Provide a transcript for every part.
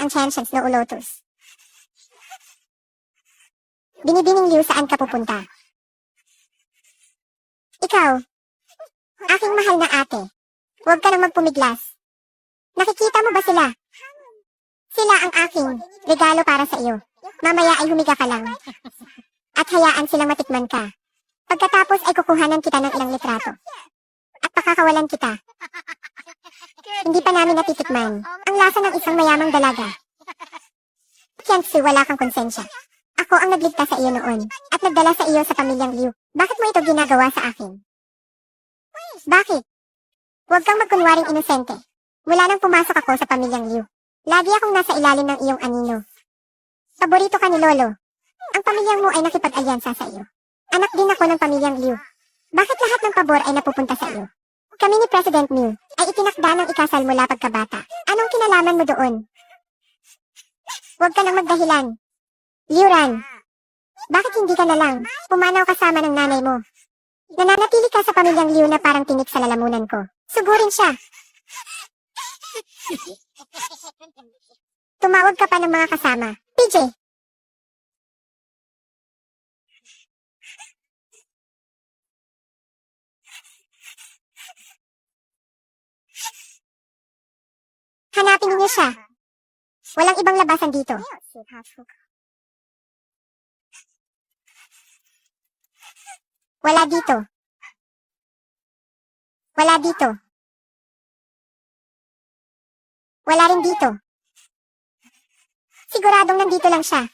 ang Chanchens no Ulotus. Binibining Liu, saan ka pupunta? Ikaw, aking mahal na ate, huwag ka nang magpumiglas. Nakikita mo ba sila? Sila ang aking regalo para sa iyo. Mamaya ay humiga ka lang. At hayaan silang matikman ka. Pagkatapos ay kukuhanan kita ng ilang litrato. At pakakawalan kita. Hindi pa namin natitikman ang lasa ng isang mayamang dalaga. Tianzi, wala kang konsensya. Ako ang nagligtas sa iyo noon at nagdala sa iyo sa pamilyang Liu. Bakit mo ito ginagawa sa akin? Bakit? Huwag kang magkunwaring inosente. Mula nang pumasok ako sa pamilyang Liu, lagi akong nasa ilalim ng iyong anino. Paborito ka ni Lolo. Ang pamilyang mo ay nakipag-alyansa sa iyo. Anak din ako ng pamilyang Liu. Bakit lahat ng pabor ay napupunta sa iyo? Kami ni President Liu ay itinakda ng ikasal mula pagkabata. Anong kinalaman mo doon? Huwag ka nang magdahilan. Liu Ran, bakit hindi ka na lang pumanaw kasama ng nanay mo? Nananatili ka sa pamilyang Liu na parang tinik sa lalamunan ko. Sugurin siya. Tumawag ka pa ng mga kasama. PJ! Hanapin niyo siya. Walang ibang labasan dito. Wala dito. Wala dito. Wala rin dito. Siguradong nandito lang siya.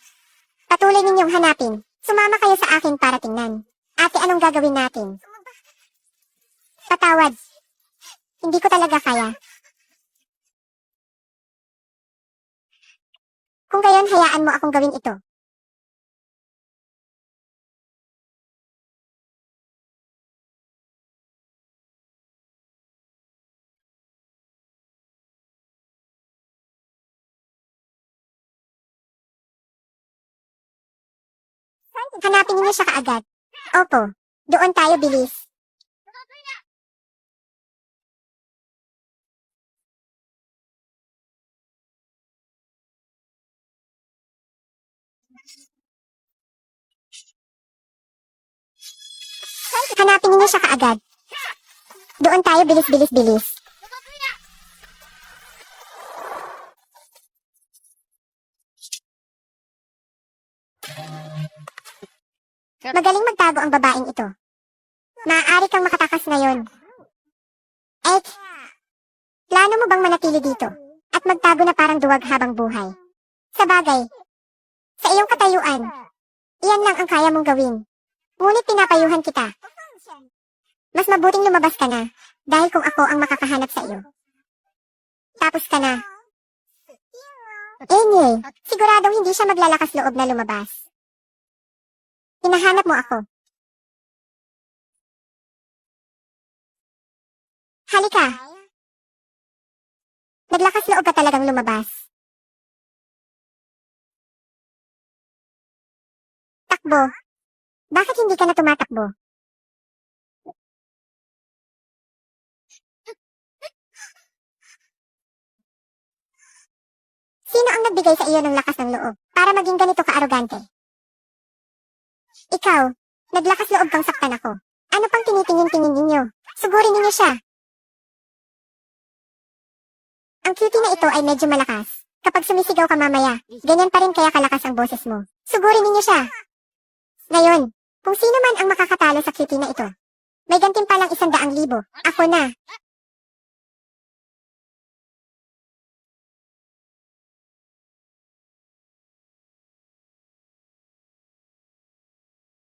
Patuloy ninyong hanapin. Sumama kayo sa akin para tingnan. Ate, anong gagawin natin? Patawad. Hindi ko talaga kaya. Kung gayon, hayaan mo akong gawin ito. Hanapin niyo siya kaagad. Opo. Doon tayo, bilis. Hanapin niyo siya kaagad. Doon tayo, bilis, bilis, bilis. Magaling magtago ang babaeng ito. Maaari kang makatakas ngayon. Eh, plano mo bang manatili dito at magtago na parang duwag habang buhay? Sa bagay, sa iyong katayuan, iyan lang ang kaya mong gawin. Ngunit pinapayuhan kita. Mas mabuting lumabas ka na, dahil kung ako ang makakahanap sa iyo. Tapos ka na. Enye, siguradong hindi siya maglalakas loob na lumabas. Hinahanap mo ako. Halika. Naglakas loob ka talagang lumabas. Takbo. Bakit hindi ka na tumatakbo? Sino ang nagbigay sa iyo ng lakas ng loob para maging ganito ka-arogante? Ikaw, naglakas loob kang saktan ako. Ano pang tinitingin-tingin ninyo? Sugurin ninyo siya. Ang cutie na ito ay medyo malakas. Kapag sumisigaw ka mamaya, ganyan pa rin kaya kalakas ang boses mo. Sugurin ninyo siya. Ngayon, kung sino man ang makakatalo sa cutie na ito, may gantimpalang 100,000. Ako na.